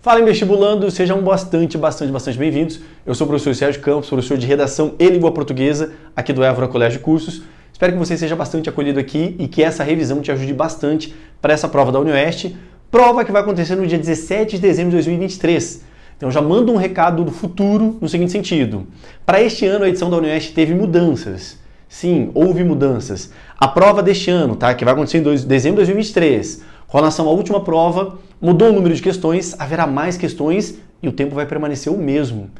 Fala, investibulandos, sejam bastante bem-vindos. Eu sou o professor Sérgio Campos, professor de Redação e Língua Portuguesa aqui do Évora Colégio de Cursos. Espero que você seja bastante acolhido aqui e que essa revisão te ajude bastante para essa prova da UniOeste, prova que vai acontecer no dia 17 de dezembro de 2023. Então já mando um recado do futuro no seguinte sentido. Para este ano a edição da UniOeste teve mudanças. Sim, houve mudanças. A prova deste ano, tá, que vai acontecer em dezembro de 2023, com relação à última prova, mudou o número de questões, haverá mais questões e o tempo vai permanecer o mesmo.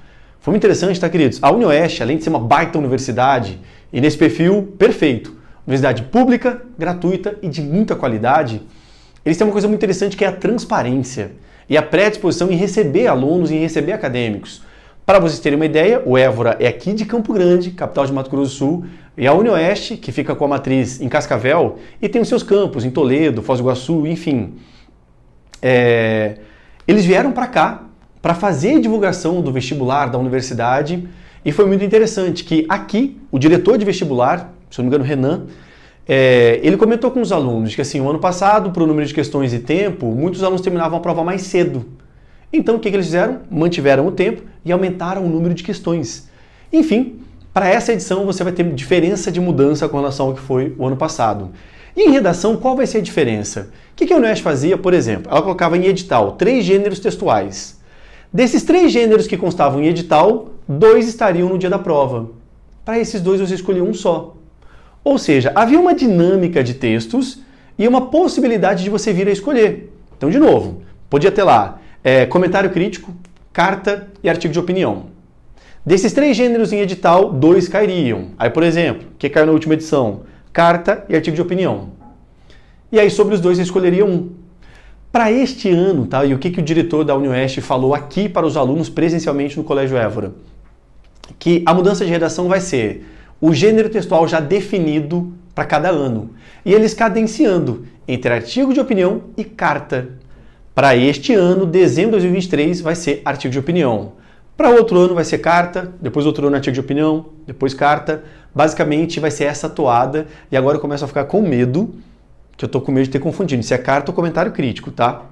Foi muito interessante, tá, queridos? A UniOeste, além de ser uma baita universidade, e nesse perfil perfeito, universidade pública, gratuita e de muita qualidade, eles têm uma coisa muito interessante que é a transparência e a predisposição em receber alunos e em receber acadêmicos. Para vocês terem uma ideia, o Évora é aqui de Campo Grande, capital de Mato Grosso do Sul, e a UniOeste, que fica com a matriz em Cascavel, e tem os seus campos em Toledo, Foz do Iguaçu, enfim. Eles vieram para cá para fazer a divulgação do vestibular da universidade, e foi muito interessante que aqui, o diretor de vestibular, se eu não me engano, Renan, ele comentou com os alunos que assim, o ano passado, para o número de questões e tempo, muitos alunos terminavam a prova mais cedo. Então, o que eles fizeram? Mantiveram o tempo e aumentaram o número de questões. Enfim, para essa edição você vai ter diferença de mudança com relação ao que foi o ano passado. E em redação, qual vai ser a diferença? O que a UniOeste fazia, por exemplo? Ela colocava em edital 3 gêneros textuais. Desses 3 gêneros que constavam em edital, 2 estariam no dia da prova. Para esses 2 você escolhia um só. Ou seja, havia uma dinâmica de textos e uma possibilidade de você vir a escolher. Então, de novo, podia ter lá comentário crítico, carta e artigo de opinião. Desses 3 gêneros em edital, 2 cairiam. Aí, por exemplo, o que caiu na última edição? Carta e artigo de opinião. E aí, sobre os 2, você escolheria um. Para este ano, tá? E o que o diretor da UniOeste falou aqui para os alunos presencialmente no Colégio Évora? Que a mudança de redação vai ser o gênero textual já definido para cada ano. E eles cadenciando entre artigo de opinião e carta. Para este ano, dezembro de 2023, vai ser artigo de opinião. Para outro ano vai ser carta, depois outro ano artigo de opinião, depois carta. Basicamente vai ser essa toada. E agora eu começo a ficar com medo, que eu tô com medo de ter confundido. Se é carta ou comentário crítico, tá?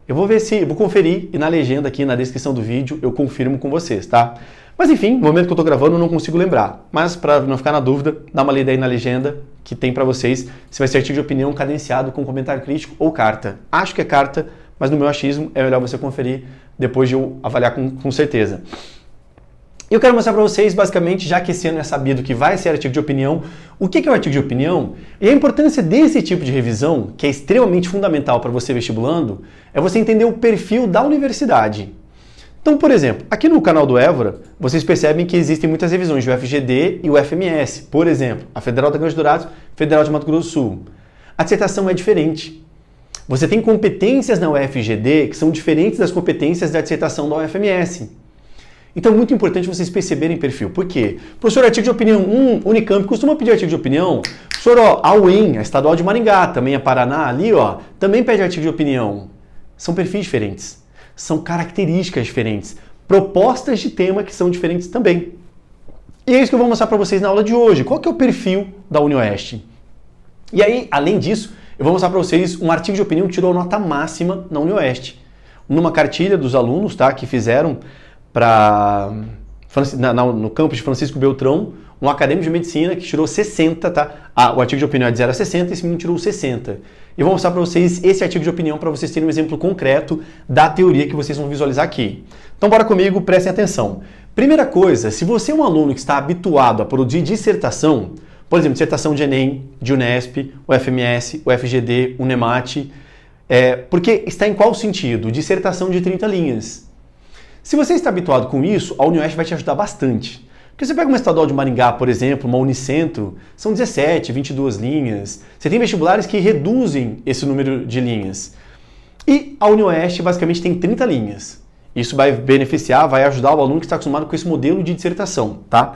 Eu vou ver se, eu vou conferir e na legenda aqui, na descrição do vídeo, eu confirmo com vocês, tá? Mas enfim, no momento que eu tô gravando eu não consigo lembrar. Mas para não ficar na dúvida, dá uma lida aí na legenda que tem para vocês se vai ser artigo de opinião cadenciado com comentário crítico ou carta. Acho que é carta, mas no meu achismo é melhor você conferir depois de eu avaliar com certeza. Eu quero mostrar para vocês, basicamente, já que esse ano é sabido que vai ser artigo de opinião, o que é o artigo de opinião e a importância desse tipo de revisão, que é extremamente fundamental para você vestibulando, é você entender o perfil da universidade. Então, por exemplo, aqui no canal do Évora, vocês percebem que existem muitas revisões de UFGD e UFMS. Por exemplo, a Federal da Grande do Dourados, Federal de Mato Grosso do Sul. A dissertação é diferente. Você tem competências na UFGD que são diferentes das competências da dissertação da UFMS. Então é muito importante vocês perceberem perfil. Por quê? Professor, artigo de opinião, Unicamp costuma pedir artigo de opinião. Professor, a UEM, a Estadual de Maringá, também a Paraná, ali, ó, também pede artigo de opinião. São perfis diferentes. São características diferentes. Propostas de tema que são diferentes também. E é isso que eu vou mostrar para vocês na aula de hoje. Qual que é o perfil da UniOeste? E aí, além disso, eu vou mostrar para vocês um artigo de opinião que tirou nota máxima na UniOeste. Numa cartilha dos alunos, tá, que fizeram no campus de Francisco Beltrão, um acadêmico de medicina que tirou 60, tá? O artigo de opinião é de 0 a 60, esse menino tirou 60. E eu vou mostrar para vocês esse artigo de opinião para vocês terem um exemplo concreto da teoria que vocês vão visualizar aqui. Então bora comigo, prestem atenção. Primeira coisa, se você é um aluno que está habituado a produzir dissertação, por exemplo, dissertação de Enem, de Unesp, UFMS, UFGD, Unemate, porque está em qual sentido? Dissertação de 30 linhas. Se você está habituado com isso, a UniOeste vai te ajudar bastante. Porque você pega uma Estadual de Maringá, por exemplo, uma Unicentro, são 17, 22 linhas. Você tem vestibulares que reduzem esse número de linhas. E a UniOeste basicamente tem 30 linhas. Isso vai beneficiar, vai ajudar o aluno que está acostumado com esse modelo de dissertação, tá?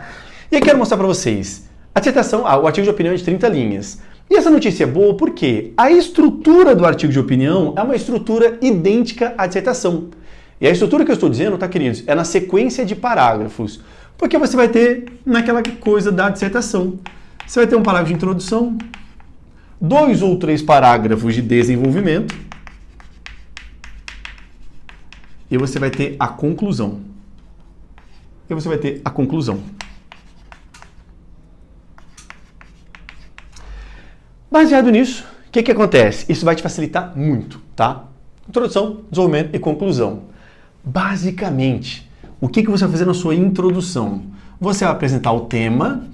E eu quero mostrar para vocês. A dissertação, o artigo de opinião é de 30 linhas. E essa notícia é boa porque a estrutura do artigo de opinião é uma estrutura idêntica à dissertação. E a estrutura que eu estou dizendo, tá, queridos, é na sequência de parágrafos. Porque você vai ter naquela coisa da dissertação. Você vai ter um parágrafo de introdução, 2 ou 3 parágrafos de desenvolvimento, e você vai ter a conclusão. E você vai ter a conclusão. Baseado nisso, o que acontece? Isso vai te facilitar muito, tá? Introdução, desenvolvimento e conclusão. Basicamente, o que você vai fazer na sua introdução? Você vai apresentar o tema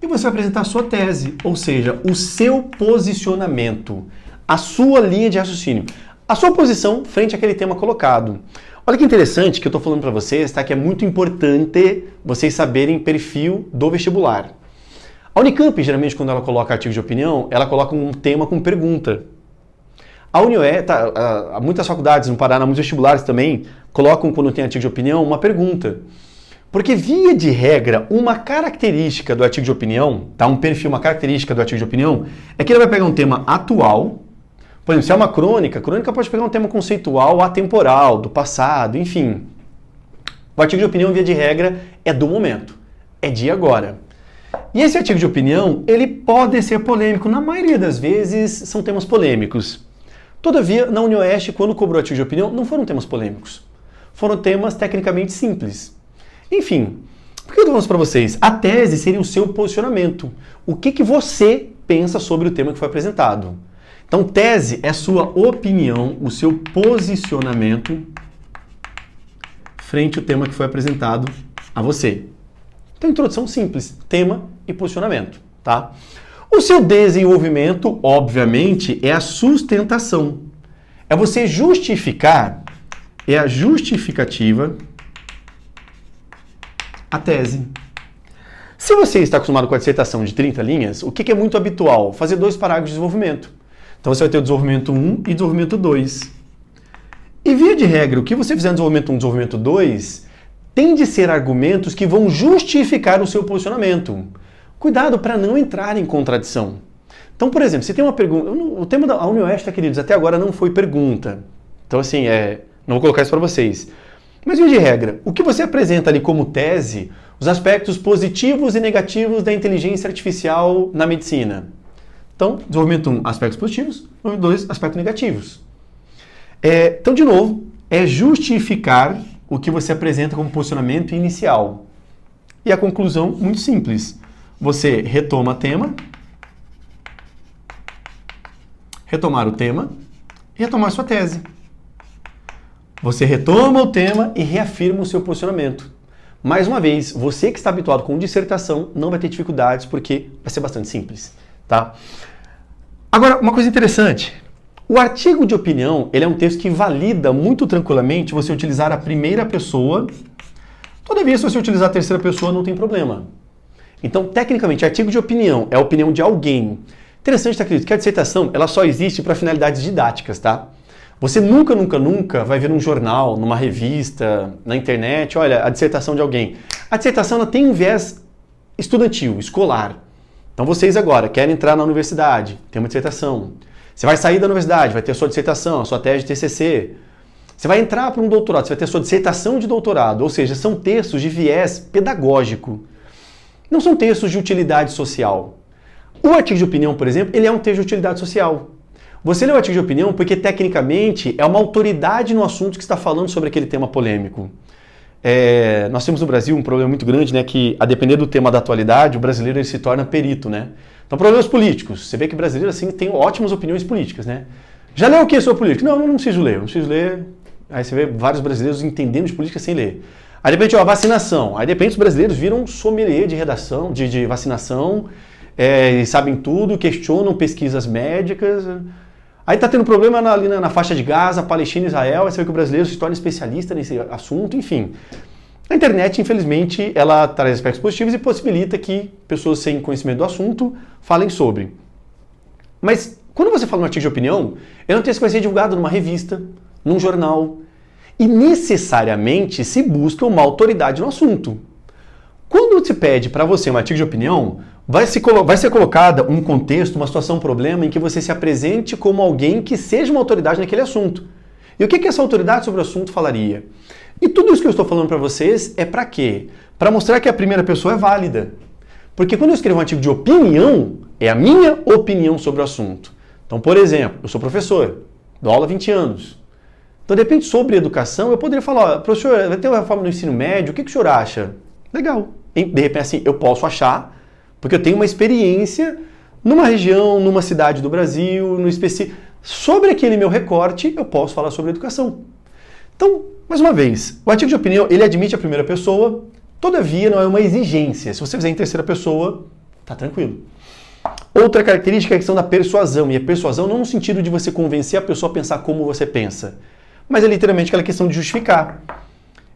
e você vai apresentar a sua tese, ou seja, o seu posicionamento, a sua linha de raciocínio, a sua posição frente àquele tema colocado. Olha que interessante que eu estou falando para vocês, tá? Que é muito importante vocês saberem perfil do vestibular. A Unicamp, geralmente, quando ela coloca artigo de opinião, ela coloca um tema com pergunta. A UniOeste, muitas faculdades no Paraná, muitos vestibulares também, colocam, quando tem artigo de opinião, uma pergunta. Porque, via de regra, uma característica do artigo de opinião, tá? Um perfil, uma característica do artigo de opinião, é que ele vai pegar um tema atual. Por exemplo, se é uma crônica, a crônica pode pegar um tema conceitual, atemporal, do passado, enfim. O artigo de opinião, via de regra, é do momento, é de agora. E esse artigo de opinião, ele pode ser polêmico. Na maioria das vezes, são temas polêmicos. Todavia, na UniOeste, quando cobrou artigo de opinião, não foram temas polêmicos. Foram temas tecnicamente simples. Enfim, por que eu estou falando para vocês? A tese seria o seu posicionamento. O que você pensa sobre o tema que foi apresentado? Então, tese é sua opinião, o seu posicionamento frente ao tema que foi apresentado a você. Então, introdução simples, tema e posicionamento, tá? O seu desenvolvimento, obviamente, é a sustentação. É você justificar, é a justificativa, a tese. Se você está acostumado com a dissertação de 30 linhas, o que é muito habitual? Fazer 2 parágrafos de desenvolvimento. Então você vai ter o desenvolvimento 1 e desenvolvimento 2. E via de regra, o que você fizer no desenvolvimento 1 e desenvolvimento 2 tem de ser argumentos que vão justificar o seu posicionamento. Cuidado para não entrar em contradição. Então, por exemplo, se tem uma pergunta... O tema da UniOeste, queridos, até agora não foi pergunta. Então, assim, não vou colocar isso para vocês. Mas, via de regra, o que você apresenta ali como tese, os aspectos positivos e negativos da inteligência artificial na medicina. Então, desenvolvimento 1, aspectos positivos, desenvolvimento 2, aspectos negativos. Então, de novo, é justificar o que você apresenta como posicionamento inicial. E a conclusão, muito simples. Você retoma o tema, retomar o tema e retomar sua tese. Você retoma o tema e reafirma o seu posicionamento. Mais uma vez, você que está habituado com dissertação não vai ter dificuldades porque vai ser bastante simples, tá? Agora, uma coisa interessante. O artigo de opinião, ele é um texto que valida muito tranquilamente você utilizar a primeira pessoa. Todavia, se você utilizar a terceira pessoa, não tem problema. Então, tecnicamente, artigo de opinião é a opinião de alguém. Interessante, tá, querido, que a dissertação ela só existe para finalidades didáticas, tá? Você nunca vai ver num jornal, numa revista, na internet, olha, a dissertação de alguém. A dissertação ela tem um viés estudantil, escolar. Então, vocês agora querem entrar na universidade, tem uma dissertação. Você vai sair da universidade, vai ter a sua dissertação, a sua tese de TCC. Você vai entrar para um doutorado, você vai ter a sua dissertação de doutorado, ou seja, são textos de viés pedagógico. Não são textos de utilidade social. O artigo de opinião, por exemplo, ele é um texto de utilidade social. Você lê o artigo de opinião porque, tecnicamente, é uma autoridade no assunto que está falando sobre aquele tema polêmico. Nós temos no Brasil um problema muito grande, né, que, a depender do tema da atualidade, o brasileiro ele se torna perito, né? Então, problemas políticos. Você vê que o brasileiro, assim, tem ótimas opiniões políticas, né? Já leu o que sobre política? Não preciso ler, não preciso ler. Aí você vê vários brasileiros entendendo de política sem ler. Aí, de repente, a vacinação. Aí, de repente, os brasileiros viram sommelier de redação, de vacinação, e sabem tudo, questionam pesquisas médicas. Aí tá tendo problema ali na faixa de Gaza, Palestina e Israel, aí você vê que o brasileiro se torna especialista nesse assunto, enfim. A internet, infelizmente, ela traz aspectos positivos e possibilita que pessoas sem conhecimento do assunto falem sobre. Mas, quando você fala um artigo de opinião, ele é um texto que vai ser divulgado numa revista, num jornal, e necessariamente se busca uma autoridade no assunto. Quando se pede para você um artigo de opinião, vai ser colocada um contexto, uma situação, um problema em que você se apresente como alguém que seja uma autoridade naquele assunto. E o que essa autoridade sobre o assunto falaria? E tudo isso que eu estou falando para vocês é para quê? Para mostrar que a primeira pessoa é válida. Porque quando eu escrevo um artigo de opinião, é a minha opinião sobre o assunto. Então, por exemplo, eu sou professor, dou aula há 20 anos. Então, de repente, sobre educação, eu poderia falar, ó, professor, vai ter uma reforma no ensino médio, o que o senhor acha? Legal. De repente, assim, eu posso achar, porque eu tenho uma experiência numa região, numa cidade do Brasil, no específico. Sobre aquele meu recorte, eu posso falar sobre educação. Então, mais uma vez, o artigo de opinião, ele admite a primeira pessoa, todavia não é uma exigência. Se você fizer em terceira pessoa, tá tranquilo. Outra característica é a questão da persuasão, e a persuasão não no sentido de você convencer a pessoa a pensar como você pensa, mas é literalmente aquela questão de justificar.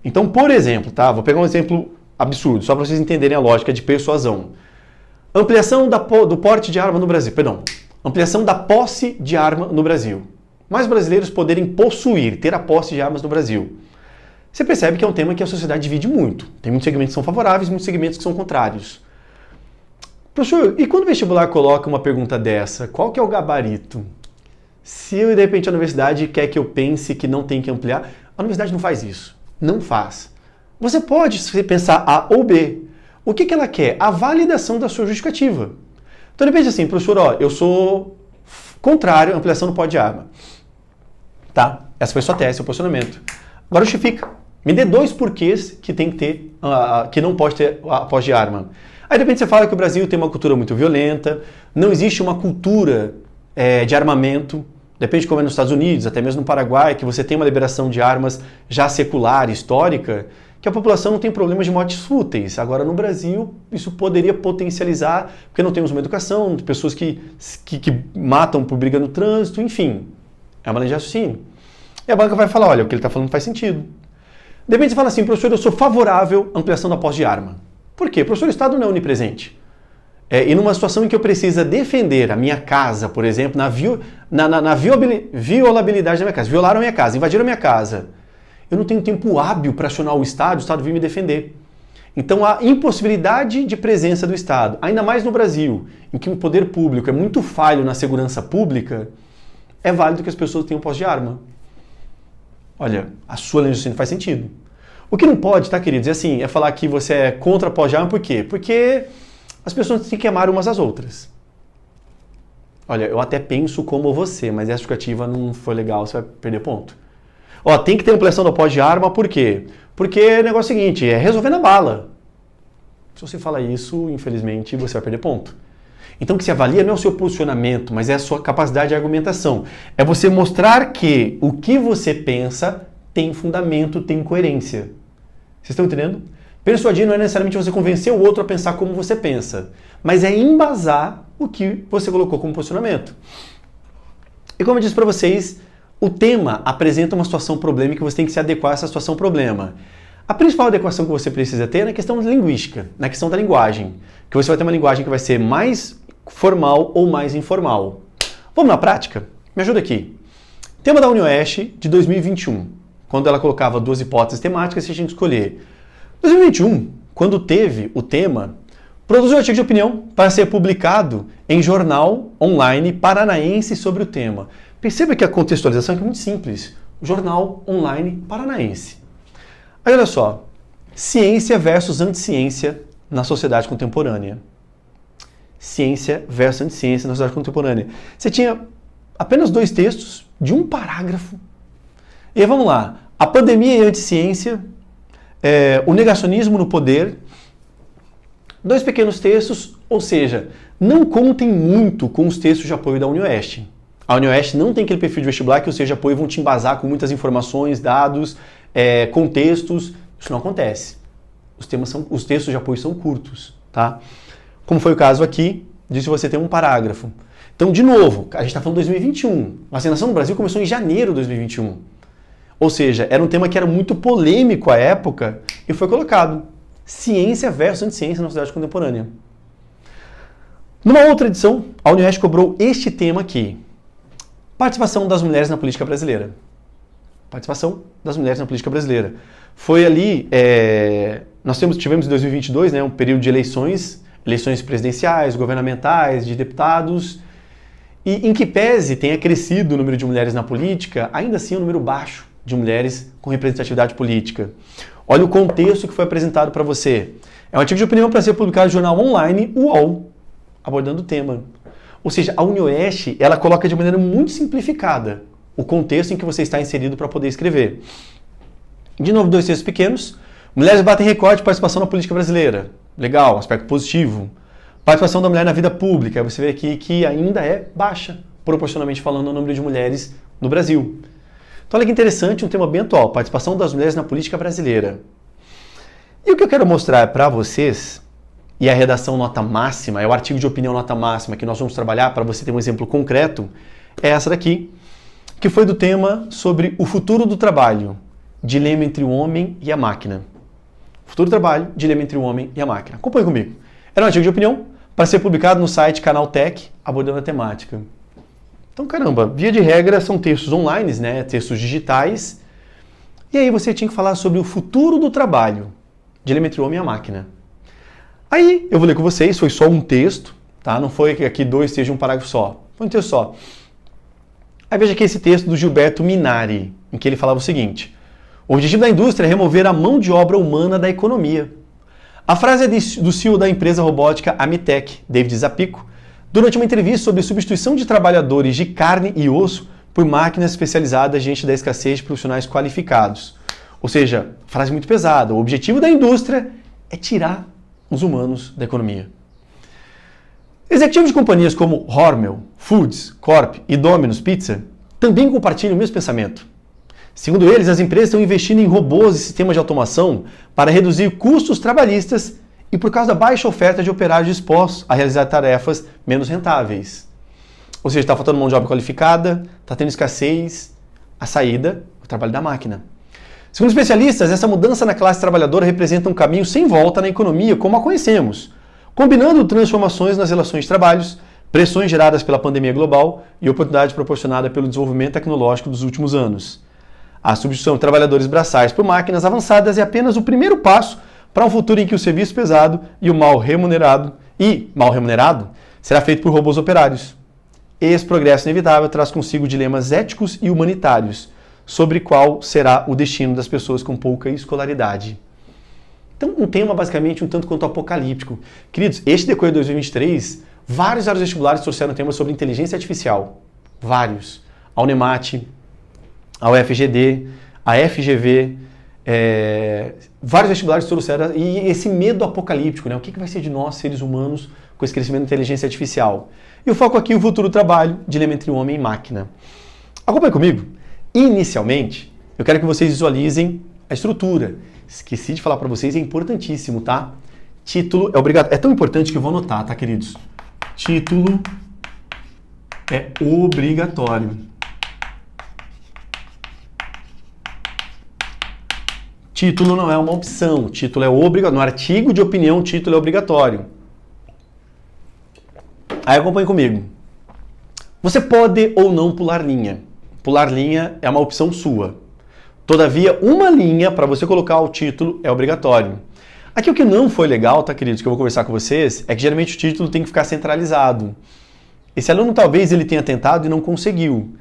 Então, por exemplo, tá? Vou pegar um exemplo absurdo, só para vocês entenderem a lógica de persuasão. Ampliação do porte de arma no Brasil, ampliação da posse de arma no Brasil. Mais brasileiros poderem possuir, ter a posse de armas no Brasil. Você percebe que é um tema que a sociedade divide muito. Tem muitos segmentos que são favoráveis, muitos segmentos que são contrários. Professor, e quando o vestibular coloca uma pergunta dessa, qual que é o gabarito? Se de repente a universidade quer que eu pense que não tem que ampliar, a universidade não faz isso. Não faz. Você pode pensar A ou B. O que ela quer? A validação da sua justificativa. Então, de repente assim, professor, ó, eu sou contrário à ampliação do porte de arma. Tá? Essa foi sua tese, seu posicionamento. Agora justifica. Me dê 2 porquês que tem que ter, que não pode ter a posse de arma. Aí, de repente, você fala que o Brasil tem uma cultura muito violenta, não existe uma cultura de armamento, depende de como é nos Estados Unidos, até mesmo no Paraguai, que você tem uma liberação de armas já secular, histórica, que a população não tem problemas de mortes fúteis. Agora, no Brasil, isso poderia potencializar, porque não temos uma educação, pessoas que matam por briga no trânsito, enfim. É uma linha de raciocínio. E a banca vai falar, olha, o que ele está falando faz sentido. De repente você fala assim, professor, eu sou favorável à ampliação da posse de arma. Por quê? Professor, o Estado não é onipresente. E numa situação em que eu preciso defender a minha casa, por exemplo, na violabilidade da minha casa, violaram a minha casa, invadiram a minha casa, eu não tenho tempo hábil para acionar o Estado vir me defender. Então a impossibilidade de presença do Estado, ainda mais no Brasil, em que o poder público é muito falho na segurança pública, é válido que as pessoas tenham posse de arma. Olha, a sua legislação faz sentido. O que não pode, tá, queridos, é falar que você é contra a posse de arma, por quê? Porque as pessoas têm que amar umas às outras. Olha, eu até penso como você, mas essa justificativa não foi legal, você vai perder ponto. Ó, tem que ter ampliação da posse de arma, por quê? Porque o negócio é o seguinte, é resolver na bala. Se você falar isso, infelizmente, você vai perder ponto. Então o que se avalia não é o seu posicionamento, mas é a sua capacidade de argumentação. É você mostrar que o que você pensa tem fundamento, tem coerência. Vocês estão entendendo? Persuadir não é necessariamente você convencer o outro a pensar como você pensa, mas é embasar o que você colocou como posicionamento. E como eu disse para vocês, o tema apresenta uma situação problema que você tem que se adequar a essa situação problema. A principal adequação que você precisa ter é na questão linguística, na questão da linguagem. Que você vai ter uma linguagem que vai ser mais formal ou mais informal. Vamos na prática? Me ajuda aqui. Tema da UniOeste de 2021. Quando ela colocava 2 hipóteses temáticas, você tinha que escolher. 2021, quando teve o tema, produziu um artigo de opinião para ser publicado em jornal online paranaense sobre o tema. Perceba que a contextualização é muito simples. Jornal online paranaense. Aí olha só, ciência versus anticiência na sociedade contemporânea. Ciência versus anticiência na sociedade contemporânea. Você tinha apenas 2 textos de um parágrafo. E aí vamos lá. A pandemia e a anticiência, o negacionismo no poder. 2 pequenos textos, ou seja, não contem muito com os textos de apoio da UniOeste. A UniOeste não tem aquele perfil de vestibular que os textos de apoio vão te embasar com muitas informações, dados, contextos. Isso não acontece. Os textos de apoio são curtos, tá? Como foi o caso aqui, de se você tem um parágrafo. Então, de novo, a gente está falando de 2021. A vacinação no Brasil começou em janeiro de 2021. Ou seja, era um tema que era muito polêmico à época e foi colocado. Ciência versus anticiência na sociedade contemporânea. Numa outra edição, a UniOeste cobrou este tema aqui. Participação das mulheres na política brasileira. Participação das mulheres na política brasileira. Foi ali, nós tivemos em 2022, um período de eleições presidenciais, governamentais, de deputados, e em que pese tenha crescido o número de mulheres na política, ainda assim é um número baixo de mulheres com representatividade política. Olha o contexto que foi apresentado para você. É um artigo de opinião para ser publicado no jornal online UOL, abordando o tema. Ou seja, a UniOeste, ela coloca de maneira muito simplificada o contexto em que você está inserido para poder escrever. De novo, 2 textos pequenos. Mulheres batem recorde de participação na política brasileira. Legal, aspecto positivo. Participação da mulher na vida pública. Você vê aqui que ainda é baixa, proporcionalmente falando, o número de mulheres no Brasil. Então olha que interessante, um tema bem atual, participação das mulheres na política brasileira. E o que eu quero mostrar para vocês, e a redação nota máxima, é o artigo de opinião nota máxima que nós vamos trabalhar para você ter um exemplo concreto, é essa daqui, que foi do tema sobre o futuro do trabalho, dilema entre o homem e a máquina. Futuro do trabalho, dilema entre o homem e a máquina. Acompanhe comigo. Era um artigo de opinião para ser publicado no site Canaltech, abordando a temática. Então, caramba, via de regra são textos online, né? Textos digitais. E aí você tinha que falar sobre o futuro do trabalho, dilema entre o homem e a máquina. Aí eu vou ler com vocês, foi só um texto, tá? Não foi que aqui 2 textos de um parágrafo só. Foi um texto só. Aí veja aqui esse texto do Gilberto Minari, em que ele falava o seguinte: o objetivo da indústria é remover a mão de obra humana da economia. A frase é do CEO da empresa robótica Amitec, David Zapico, durante uma entrevista sobre substituição de trabalhadores de carne e osso por máquinas especializadas diante da escassez de profissionais qualificados. Ou seja, frase muito pesada. O objetivo da indústria é tirar os humanos da economia. Executivos de companhias como Hormel, Foods, Corp e Domino's Pizza também compartilham o mesmo pensamento. Segundo eles, as empresas estão investindo em robôs e sistemas de automação para reduzir custos trabalhistas e por causa da baixa oferta de operários dispostos a realizar tarefas menos rentáveis. Ou seja, está faltando mão de obra qualificada, está tendo escassez, a saída, o trabalho da máquina. Segundo especialistas, essa mudança na classe trabalhadora representa um caminho sem volta na economia como a conhecemos, combinando transformações nas relações de trabalhos, pressões geradas pela pandemia global e oportunidade proporcionada pelo desenvolvimento tecnológico dos últimos anos. A substituição de trabalhadores braçais por máquinas avançadas é apenas o primeiro passo para um futuro em que o serviço pesado e o mal remunerado será feito por robôs operários. Esse progresso inevitável traz consigo dilemas éticos e humanitários sobre qual será o destino das pessoas com pouca escolaridade. Então, um tema basicamente um tanto quanto apocalíptico. Queridos, este decorrer de 2023, vários vestibulares trouxeram temas sobre inteligência artificial. Vários. A Unemat, a UFGD, a FGV, vários vestibulares trouxeram, e esse medo apocalíptico, né? O que vai ser de nós, seres humanos, com esse crescimento da inteligência artificial? E o foco aqui, o futuro do trabalho, dilema entre homem e máquina. Acompanhe comigo. Inicialmente, eu quero que vocês visualizem a estrutura. Esqueci de falar para vocês, é importantíssimo, tá? Título é obrigatório. É tão importante que eu vou anotar, tá, queridos? Título é obrigatório. Título não é uma opção, título é obrigatório. No artigo de opinião, título é obrigatório. Aí acompanhe comigo. Você pode ou não pular linha. Pular linha é uma opção sua. Todavia, uma linha para você colocar o título é obrigatório. Aqui o que não foi legal, tá, queridos, que eu vou conversar com vocês, é que geralmente o título tem que ficar centralizado. Esse aluno talvez ele tenha tentado e não conseguiu.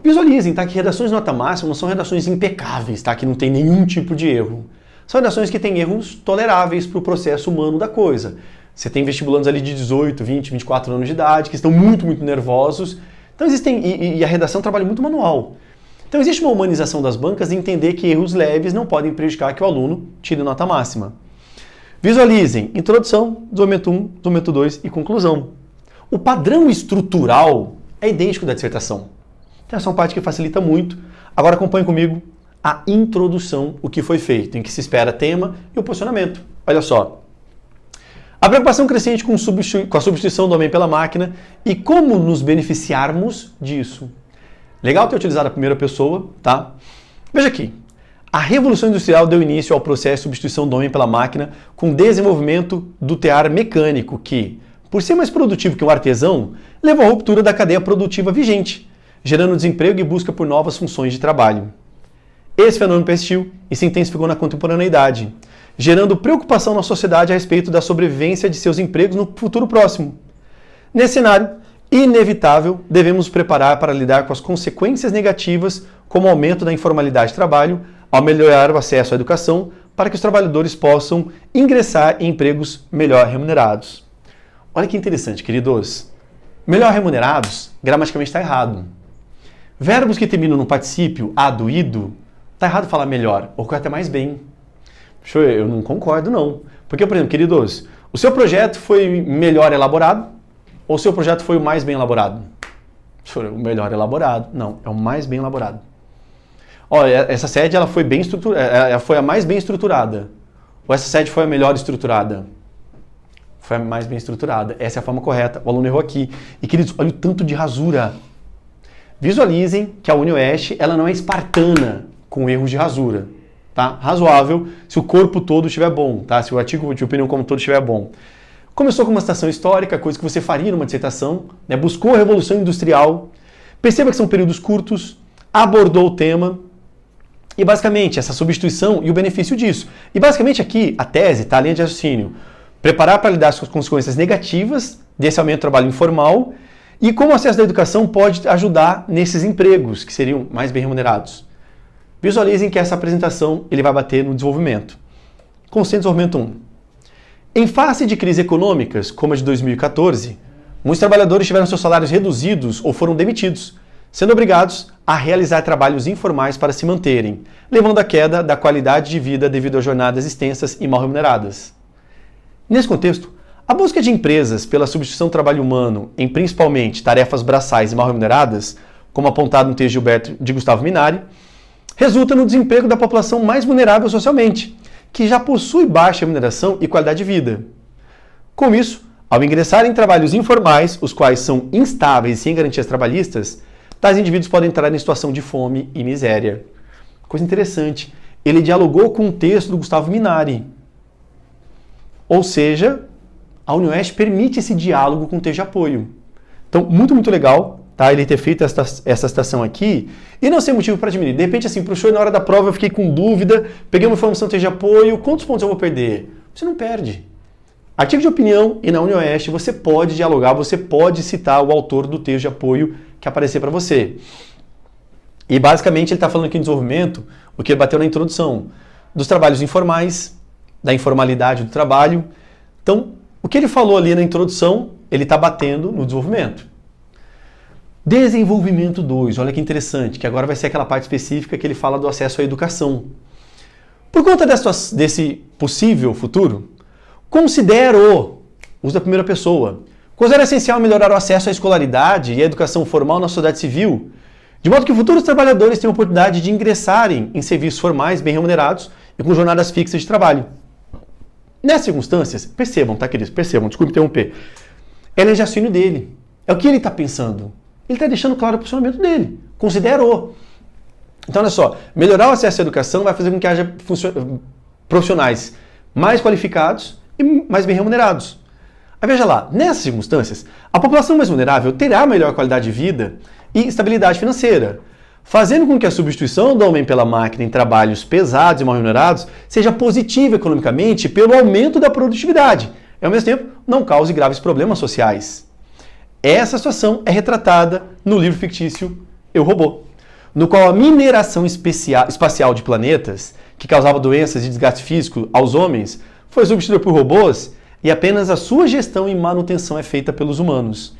Visualizem, tá, que redações nota máxima não são redações impecáveis, tá, que não tem nenhum tipo de erro. São redações que têm erros toleráveis para o processo humano da coisa. Você tem vestibulandos ali de 18, 20, 24 anos de idade, que estão muito, muito nervosos. Então existem, e a redação trabalha muito manual. Então existe uma humanização das bancas de entender que erros leves não podem prejudicar que o aluno tire nota máxima. Visualizem introdução, desenvolvimento 1, desenvolvimento 2 e conclusão. O padrão estrutural é idêntico da dissertação. Então essa é uma parte que facilita muito. Agora acompanhe comigo a introdução, o que foi feito, em que se espera tema e o posicionamento. Olha só. A preocupação crescente com a substituição do homem pela máquina e como nos beneficiarmos disso. Legal ter utilizado a primeira pessoa, tá? Veja aqui. A Revolução Industrial deu início ao processo de substituição do homem pela máquina com o desenvolvimento do tear mecânico que, por ser mais produtivo que um artesão, levou à ruptura da cadeia produtiva vigente, gerando desemprego e busca por novas funções de trabalho. Esse fenômeno persistiu e se intensificou na contemporaneidade, gerando preocupação na sociedade a respeito da sobrevivência de seus empregos no futuro próximo. Nesse cenário, inevitável, devemos nos preparar para lidar com as consequências negativas, como o aumento da informalidade de trabalho, ao melhorar o acesso à educação, para que os trabalhadores possam ingressar em empregos melhor remunerados. Olha que interessante, queridos. Melhor remunerados, gramaticalmente está errado. Verbos que terminam no particípio a do ido, tá errado falar melhor, ocorre até mais bem. Eu não concordo, não. Porque, por exemplo, queridos, o seu projeto foi melhor elaborado ou o seu projeto foi o mais bem elaborado? O melhor elaborado. Não, é o mais bem elaborado. Olha, essa sede ela foi bem ela foi a mais bem estruturada. Ou essa sede foi a melhor estruturada? Foi a mais bem estruturada. Essa é a forma correta. O aluno errou aqui. E, queridos, olha o tanto de rasura. Visualizem que a UniOeste ela não é espartana com erros de rasura. Tá? Razoável se o corpo todo estiver bom, tá? Se o artigo de opinião como todo estiver bom. Começou com uma citação histórica, coisa que você faria numa dissertação, né? Buscou a Revolução Industrial, perceba que são períodos curtos, abordou o tema e basicamente essa substituição e o benefício disso. E basicamente aqui a tese, tá? A linha de raciocínio, preparar para lidar com as consequências negativas desse aumento do trabalho informal e como o acesso da educação pode ajudar nesses empregos que seriam mais bem remunerados. Visualizem que essa apresentação ele vai bater no desenvolvimento. Conceito de desenvolvimento 1. Em face de crises econômicas, como a de 2014, muitos trabalhadores tiveram seus salários reduzidos ou foram demitidos, sendo obrigados a realizar trabalhos informais para se manterem, levando à queda da qualidade de vida devido a jornadas extensas e mal remuneradas. Nesse contexto, a busca de empresas pela substituição do trabalho humano em principalmente tarefas braçais e mal remuneradas, como apontado no texto de Gustavo Minari, resulta no desemprego da população mais vulnerável socialmente, que já possui baixa remuneração e qualidade de vida. Com isso, ao ingressar em trabalhos informais, os quais são instáveis e sem garantias trabalhistas, tais indivíduos podem entrar em situação de fome e miséria. Coisa interessante, ele dialogou com o texto do Gustavo Minari. Ou seja, a UniOeste permite esse diálogo com o texto de apoio. Então, muito legal, tá? Ele ter feito essa citação aqui e não ser motivo para diminuir. De repente, assim, professor, na hora da prova eu fiquei com dúvida, peguei uma informação do texto de apoio, quantos pontos eu vou perder? Você não perde. Artigo de opinião e na UniOeste você pode dialogar, você pode citar o autor do texto de apoio que aparecer para você. E basicamente ele está falando aqui em desenvolvimento, o que ele bateu na introdução, dos trabalhos informais, da informalidade do trabalho. Então, o que ele falou ali na introdução, ele está batendo no desenvolvimento. Desenvolvimento 2, olha que interessante, que agora vai ser aquela parte específica que ele fala do acesso à educação. Por conta desse possível futuro, considero, uso da primeira pessoa, considero essencial melhorar o acesso à escolaridade e à educação formal na sociedade civil, de modo que futuros trabalhadores tenham a oportunidade de ingressarem em serviços formais bem remunerados e com jornadas fixas de trabalho. Nessas circunstâncias, percebam, tá, queridos? Percebam, desculpe interromper. É o raciocínio dele. É o que ele está pensando. Ele está deixando claro o posicionamento dele. Considerou. Então, olha só. Melhorar o acesso à educação vai fazer com que haja profissionais mais qualificados e mais bem remunerados. Aí veja lá, nessas circunstâncias, a população mais vulnerável terá melhor qualidade de vida e estabilidade financeira, fazendo com que a substituição do homem pela máquina em trabalhos pesados e mal remunerados seja positiva economicamente pelo aumento da produtividade e, ao mesmo tempo, não cause graves problemas sociais. Essa situação é retratada no livro fictício Eu, Robô, no qual a mineração espacial de planetas, que causava doenças e desgaste físico aos homens, foi substituída por robôs e apenas a sua gestão e manutenção é feita pelos humanos.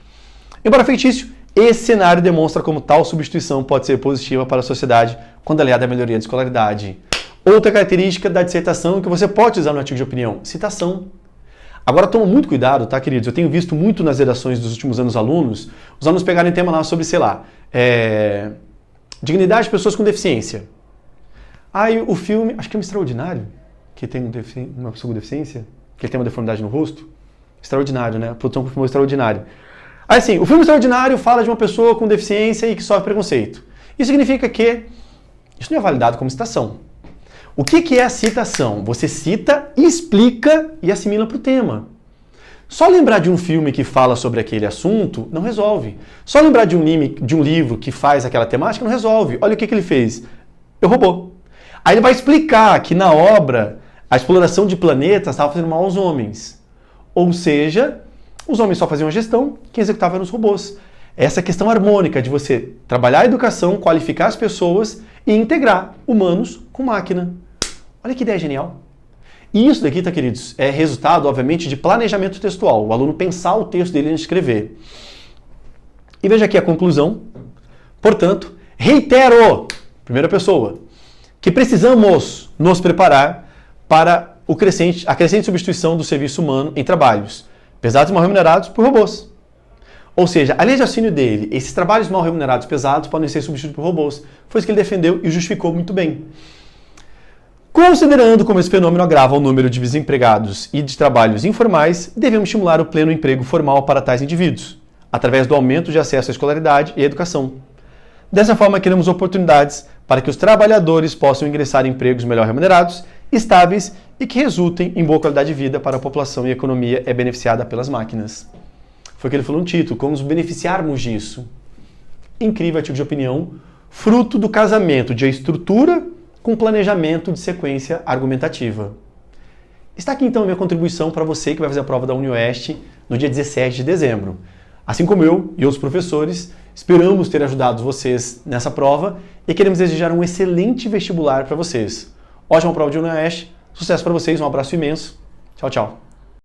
Embora fictício, esse cenário demonstra como tal substituição pode ser positiva para a sociedade quando aliada à melhoria da escolaridade. Outra característica da dissertação que você pode usar no artigo de opinião, citação. Agora toma muito cuidado, tá, queridos? Eu tenho visto muito nas redações dos últimos anos os alunos pegarem tema lá sobre, sei lá, dignidade de pessoas com deficiência. Aí o filme, acho que é um Extraordinário, que tem uma pessoa com deficiência, que ele tem uma deformidade no rosto. Extraordinário, né? A produção confirmou Extraordinário. Aí assim, o filme Extraordinário fala de uma pessoa com deficiência e que sofre preconceito. Isso significa que isso não é validado como citação. O que é a citação? Você cita, explica e assimila para o tema. Só lembrar de um filme que fala sobre aquele assunto não resolve. Só lembrar de um livro que faz aquela temática não resolve. Olha o que ele fez. Eu, Robô. Aí ele vai explicar que na obra a exploração de planetas estava fazendo mal aos homens. Ou seja, os homens só faziam a gestão, quem executava eram os robôs. Essa questão harmônica de você trabalhar a educação, qualificar as pessoas e integrar humanos com máquina. Olha que ideia genial. E isso daqui, tá, queridos, é resultado, obviamente, de planejamento textual. O aluno pensar o texto dele antes de escrever. E veja aqui a conclusão. Portanto, Reitero, primeira pessoa, que precisamos nos preparar para a crescente substituição do serviço humano em trabalhos pesados e mal remunerados por robôs. Ou seja, a linha de raciocínio dele, esses trabalhos mal remunerados pesados podem ser substituídos por robôs. Foi isso que ele defendeu e justificou muito bem. Considerando como esse fenômeno agrava o número de desempregados e de trabalhos informais, devemos estimular o pleno emprego formal para tais indivíduos, através do aumento de acesso à escolaridade e à educação. Dessa forma, criamos oportunidades para que os trabalhadores possam ingressar em empregos melhor remunerados, estáveis e que resultem em boa qualidade de vida para a população e a economia é beneficiada pelas máquinas. Foi o que ele falou no título, como nos beneficiarmos disso. Incrível artigo de opinião, fruto do casamento de estrutura com planejamento de sequência argumentativa. Está aqui então a minha contribuição para você que vai fazer a prova da UniOeste no dia 17 de dezembro. Assim como eu e outros professores, esperamos ter ajudado vocês nessa prova e queremos desejar um excelente vestibular para vocês. Ótima prova de UniOeste, sucesso para vocês, um abraço imenso. Tchau, tchau.